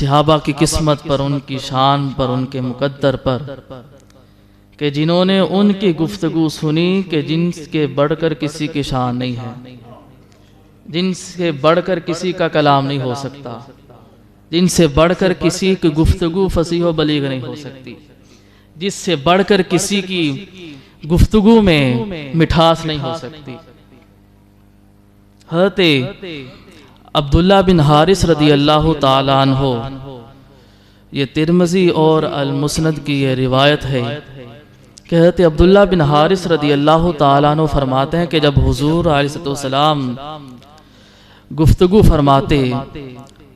صحابہ کی قسمت پر، ان کی شان پر، ان کے مقدر پر، کہ جنہوں نے ان کی گفتگو سنی کہ جن کے بڑھ کر کسی کی شان نہیں ہے، جن سے بڑھ کر کسی کا کلام نہیں ہو سکتا، جن سے بڑھ کر کسی کی گفتگو فصیح و بلیغ نہیں ہو سکتی، جس سے بڑھ کر کسی کی گفتگو میں مٹھاس نہیں ہو سکتی۔ حضرت عبداللہ بن حارث رضی اللہ تعالیٰ عنہ، یہ ترمذی اور المسند کی یہ روایت ہے کہ حضرت عبداللہ بن حارث رضی اللہ تعالیٰ عنہ فرماتے ہیں کہ جب حضور علیہ السلام گفتگو فرماتے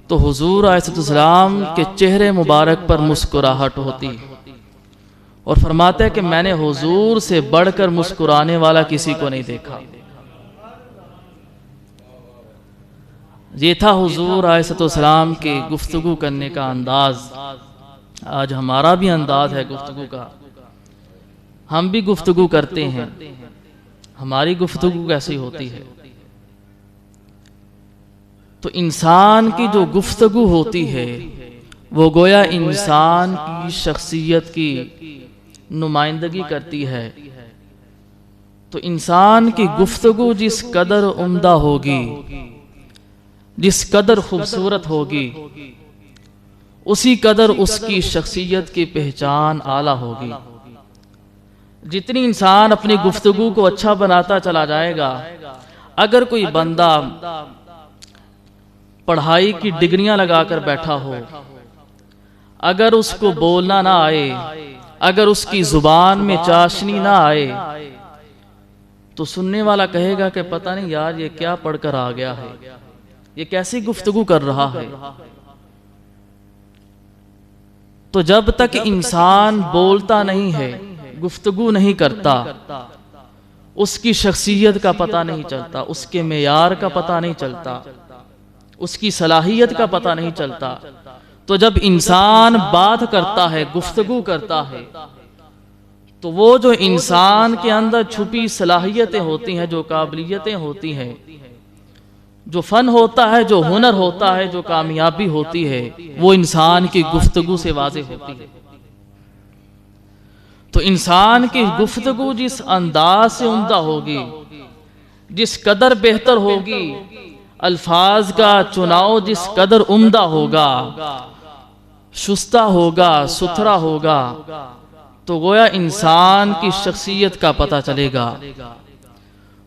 تو حضور علیہ السلام کے چہرے مبارک پر مسکراہٹ ہوتی، اور فرماتے ہیں کہ میں نے حضور سے بڑھ کر مسکرانے والا کسی کو نہیں دیکھا۔ یہ تھا حضور علیہ السلام کے گفتگو کرنے کا انداز۔ آج ہمارا بھی انداز ہے گفتگو کا، ہم بھی گفتگو کرتے ہیں، ہماری گفتگو کیسی ہوتی ہے؟ تو انسان کی جو گفتگو ہوتی ہے وہ گویا انسان کی شخصیت کی نمائندگی کرتی ہے۔ تو انسان کی گفتگو جس قدر عمدہ ہوگی، جس قدر خوبصورت ہوگی، اسی قدر اس کی شخصیت کی پہچان اعلیٰ ہوگی۔ جتنی انسان اپنی گفتگو کو اچھا بناتا چلا جائے گا، اگر کوئی بندہ پڑھائی کی ڈگریاں لگا کر بیٹھا ہو، اگر اس کو بولنا نہ آئے، اگر اس کی زبان میں چاشنی نہ آئے، تو سننے والا کہے گا کہ پتہ نہیں یار یہ کیا پڑھ کر آ گیا ہے، یہ کیسی گفتگو کر رہا ہے۔ تو جب تک انسان بولتا نہیں ہے، گفتگو نہیں کرتا، اس کی شخصیت کا پتہ نہیں چلتا، اس کے معیار کا پتہ نہیں چلتا، اس کی صلاحیت کا پتہ نہیں چلتا۔ تو جب انسان بات کرتا ہے، گفتگو کرتا ہے، تو وہ جو انسان کے اندر چھپی صلاحیتیں ہوتی ہیں، جو قابلیتیں ہوتی ہیں، جو فن ہوتا ہے، جو ہنر ہوتا ہے، جو کامیابی ہوتی ہے، وہ انسان کی گفتگو سے واضح ہوتی ہے۔ تو انسان کی گفتگو جس انداز سے عمدہ ہوگی، جس قدر بہتر ہوگی، الفاظ کا چناؤ جس قدر عمدہ ہوگا، شستہ ہوگا، ستھرا ہوگا، تو گویا انسان کی شخصیت کا پتہ چلے گا۔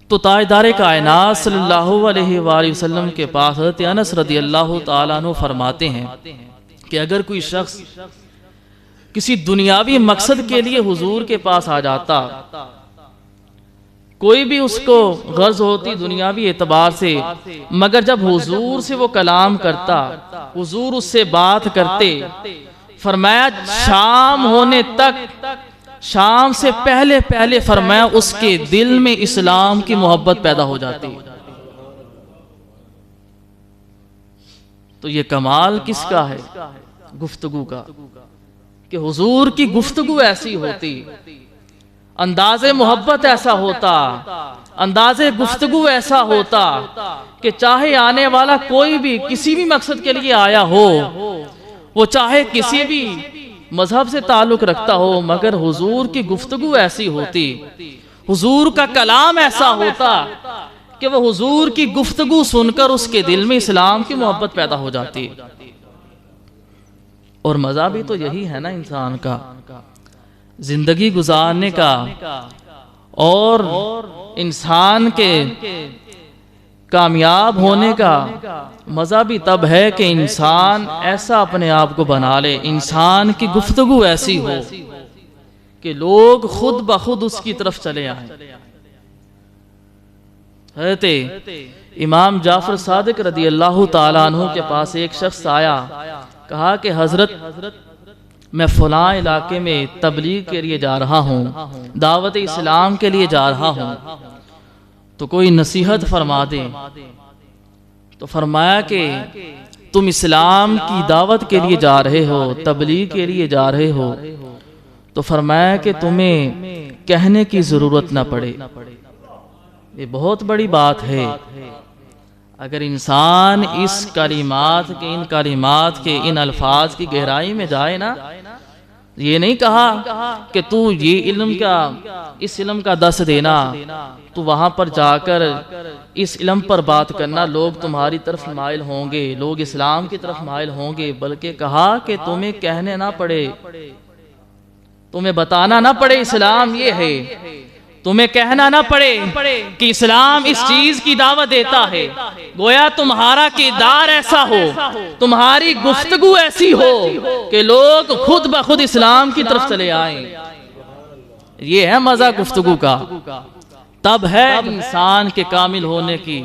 تو تاجدار کائنات صلی اللہ علیہ وآلہ وسلم کے پاس حضرت انس رضی اللہ تعالیٰ عنہ فرماتے ہیں کہ اگر کوئی شخص کسی دنیاوی مقصد کے لیے حضور کے پاس آ جاتا، کوئی بھی اس کو غرض ہوتی دنیاوی اعتبار سے، مگر جب حضور سے وہ کلام کرتا، حضور اس سے بات کرتے، فرمایا شام ہونے تک، شام سے پہلے پہلے فرمایا اس کے دل میں اسلام کی محبت پیدا ہو جاتی۔ تو یہ کمال کس کا ہے؟ گفتگو کا، کہ حضور کی گفتگو ایسی ہوتی، انداز محبت ایسا ہوتا، انداز گفتگو ایسا ہوتا کہ چاہے آنے والا کوئی بھی کسی بھی مقصد کے لیے آیا ہو، وہ چاہے کسی بھی مذہب سے تعلق رکھتا ہو، مگر حضور کی گفتگو ایسی ہوتی، حضور کا کلام ایسا ہوتا کہ وہ حضور کی گفتگو سن کر اس کے دل میں اسلام کی محبت پیدا ہو جاتی۔ اور مزہ بھی تو یہی ہے نا انسان کا، زندگی گزارنے کا، اور انسان کے کامیاب ہونے کا مزہ بھی تب ہے کہ انسان ایسا اپنے آپ کو بنا لے، انسان کی گفتگو ایسی ہو کہ لوگ خود بخود اس کی طرف چلے آئیں۔ حضرت امام جعفر صادق رضی اللہ تعالیٰ عنہ کے پاس ایک شخص آیا، کہا کہ حضرت میں فلاں علاقے میں تبلیغ کے لیے جا رہا ہوں، دعوت اسلام کے لیے جا رہا ہوں، تو کوئی نصیحت فرما دیں۔ تو فرمایا کہ تم اسلام کی دعوت کے لیے جا رہے ہو، تبلیغ کے لیے جا رہے ہو، تو فرمایا کہ تمہیں کہنے کی ضرورت نہ پڑے۔ یہ بہت بڑی بات ہے۔ اگر انسان اس کلمات کے ان کلمات کے ان الفاظ کی گہرائی میں جائے نا، یہ نہیں کہا کہ تو یہ اس علم کا دس دینا، تو وہاں پر جا کر اس علم پر بات کرنا، لوگ تمہاری طرف مائل ہوں گے، لوگ اسلام کی طرف مائل ہوں گے، بلکہ کہا کہ تمہیں کہنے نہ پڑے، تمہیں بتانا نہ پڑے اسلام یہ ہے، تمہیں کہنا نہ پڑے کہ اسلام اس چیز کی دعوت دیتا ہے، گویا تمہارا کردار ایسا ہو، تمہاری گفتگو ایسی ہو کہ لوگ خود بخود اسلام کی طرف چلے آئیں۔ یہ ہے مزہ گفتگو کا، تب ہے انسان کے کامل ہونے کی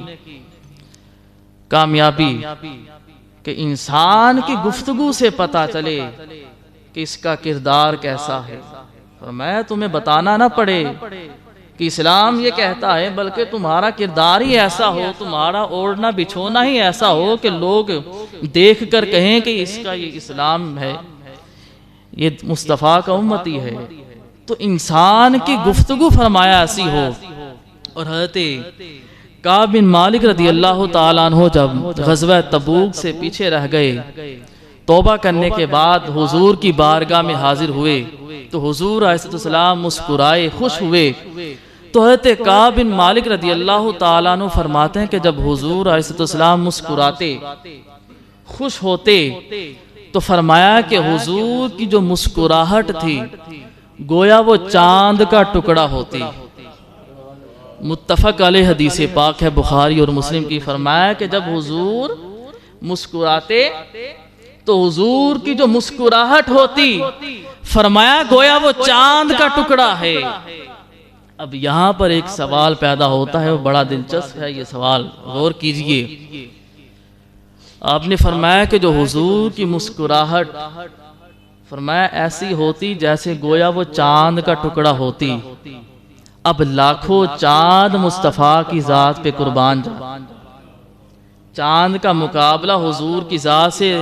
کامیابی، کہ انسان کی گفتگو سے پتہ چلے کہ اس کا کردار کیسا ہے۔ فرمایا تمہیں بتانا نہ پڑے کہ اسلام یہ کہتا ہے، بلکہ تمہارا کردار ہی ایسا ہو، تمہارا اوڑھنا بچھونا ہی ایسا ہو کہ لوگ دیکھ کر کہیں کہ اس کا یہ اسلام ہے، یہ مصطفیٰ کا امتی ہے۔ تو انسان کی گفتگو فرمایا ایسی ہو۔ اور حضرت کعب بن مالک رضی اللہ تعالیٰ عنہ جب غزوہ تبوک سے پیچھے رہ گئے، توبہ کرنے کے بعد حضور کی بارگاہ میں حاضر ہوئے، تو حضور علیہ السلام مسکرائے، خوش ہوئے۔ تو حضرت کعب بن مالک رضی اللہ تعالیٰ عنہ فرماتے ہیں کہ جب حضور علیہ السلام مسکراتے، خوش ہوتے، تو فرمایا کہ حضور کی جو مسکراہٹ تھی گویا وہ چاند کا ٹکڑا ہوتی۔ متفق علیہ حدیث پاک ہے بخاری اور مسلم کی۔ فرمایا کہ جب حضور مسکراتے تو حضور کی جو مسکراہٹ ہوتی، فرمایا گویا وہ چاند کا ٹکڑا ہے۔ اب یہاں پر ایک سوال پیدا ہوتا ہے، وہ بڑا دلچسپ ہے یہ سوال، غور کیجئے۔ آپ نے فرمایا کہ جو حضور کی مسکراہٹ فرمایا ایسی ہوتی جیسے گویا وہ چاند کا ٹکڑا ہوتی، اب لاکھوں چاند مصطفیٰ کی ذات پہ قربان جا، چاند کا مقابلہ حضور کی ذات سے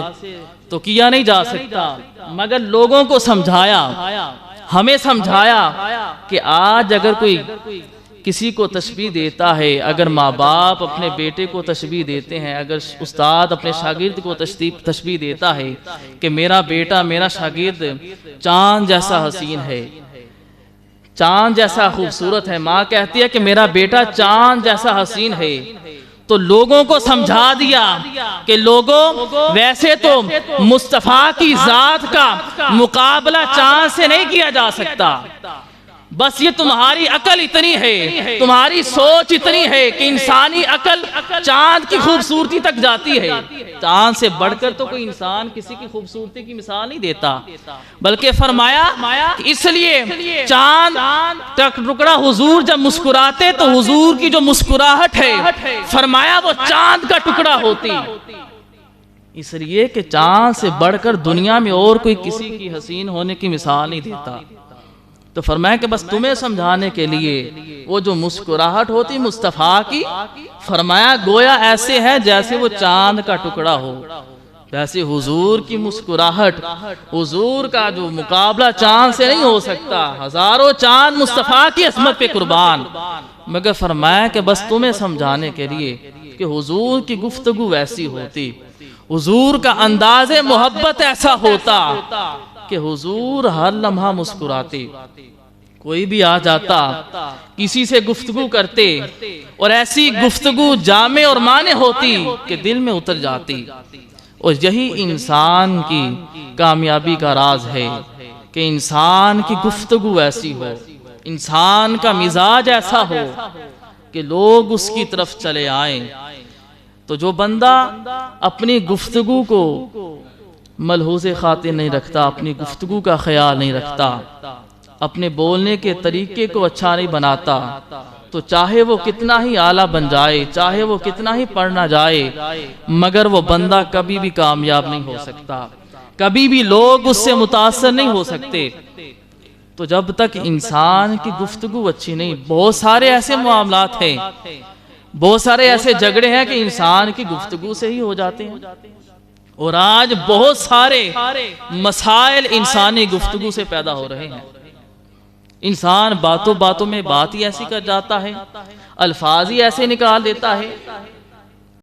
تو کیا نہیں جا سکتا، مگر لوگوں کو سمجھایا، ہمیں سمجھایا کہ آج اگر کوئی کسی کو تشبیہ دیتا ہے، اگر ماں باپ اپنے بیٹے کو تشبیہ دیتے ہیں، اگر استاد اپنے شاگرد کو تشبیہ دیتا ہے کہ میرا بیٹا، میرا شاگرد چاند جیسا حسین ہے، چاند جیسا خوبصورت ہے، ماں کہتی ہے کہ میرا بیٹا چاند جیسا حسین ہے، تو لوگوں کو سمجھا دیا کہ لوگوں ویسے تو مصطفیٰ کی ذات کا مقابلہ چاند سے نہیں کیا جا سکتا، بس یہ تمہاری عقل اتنی ہے، تمہاری سوچ اتنی ہے کہ انسانی عقل چاند کی خوبصورتی تک جاتی ہے، چاند سے بڑھ کر تو کوئی انسان کسی کی خوبصورتی کی مثال نہیں دیتا، بلکہ فرمایا اس لیے چاند تک ٹکڑا حضور جب مسکراتے تو حضور کی جو مسکراہٹ ہے فرمایا وہ چاند کا ٹکڑا ہوتی، اس لیے کہ چاند سے بڑھ کر دنیا میں اور کوئی کسی کی حسین ہونے کی مثال نہیں دیتا۔ تو فرمایا کہ بس تمہیں سمجھانے کے لیے وہ جو مسکراہٹ ہوتی مصطفیٰ کی، فرمایا گویا ایسے ہے جیسے وہ چاند کا ٹکڑا ہو، ویسے حضور کی مسکراہٹ، حضور کا جو مقابلہ چاند سے نہیں ہو سکتا، ہزاروں چاند مصطفیٰ کی عظمت پہ قربان، مگر فرمایا کہ بس تمہیں سمجھانے کے لیے کہ حضور کی گفتگو ویسی ہوتی، حضور کا انداز محبت ایسا ہوتا کہ حضور ہر لمحہ مسکراتے، کوئی بھی آ جاتا کسی سے گفتگو کرتے اور ایسی گفتگو جامع اور معنی ہوتی کہ دل میں اتر جاتی، اور یہی انسان کی کامیابی کا راز ہے کہ انسان کی گفتگو ایسی ہو، انسان کا مزاج ایسا ہو کہ لوگ اس کی طرف چلے آئیں۔ تو جو بندہ اپنی گفتگو کو ملحوظ خاطر نہیں رکھتا، اپنی گفتگو کا خیال نہیں رکھتا، اپنے بولنے کے طریقے کو اچھا نہیں بناتا، تو چاہے وہ کتنا ہی اعلیٰ بن جائے، چاہے وہ کتنا ہی پڑھنا جائے، مگر وہ بندہ کبھی بھی کامیاب نہیں ہو سکتا، کبھی بھی لوگ اس سے متاثر نہیں ہو سکتے۔ تو جب تک انسان کی گفتگو اچھی نہیں، بہت سارے ایسے معاملات ہیں، بہت سارے ایسے جھگڑے ہیں کہ انسان کی گفتگو سے ہی ہو جاتے ہیں، اور آج بہت سارے مسائل انسانی گفتگو سے پیدا ہو رہے ہیں۔ انسان باتوں باتوں میں بات ہی ایسی کر جاتا ہے، الفاظ ہی ایسے نکال دیتا ہے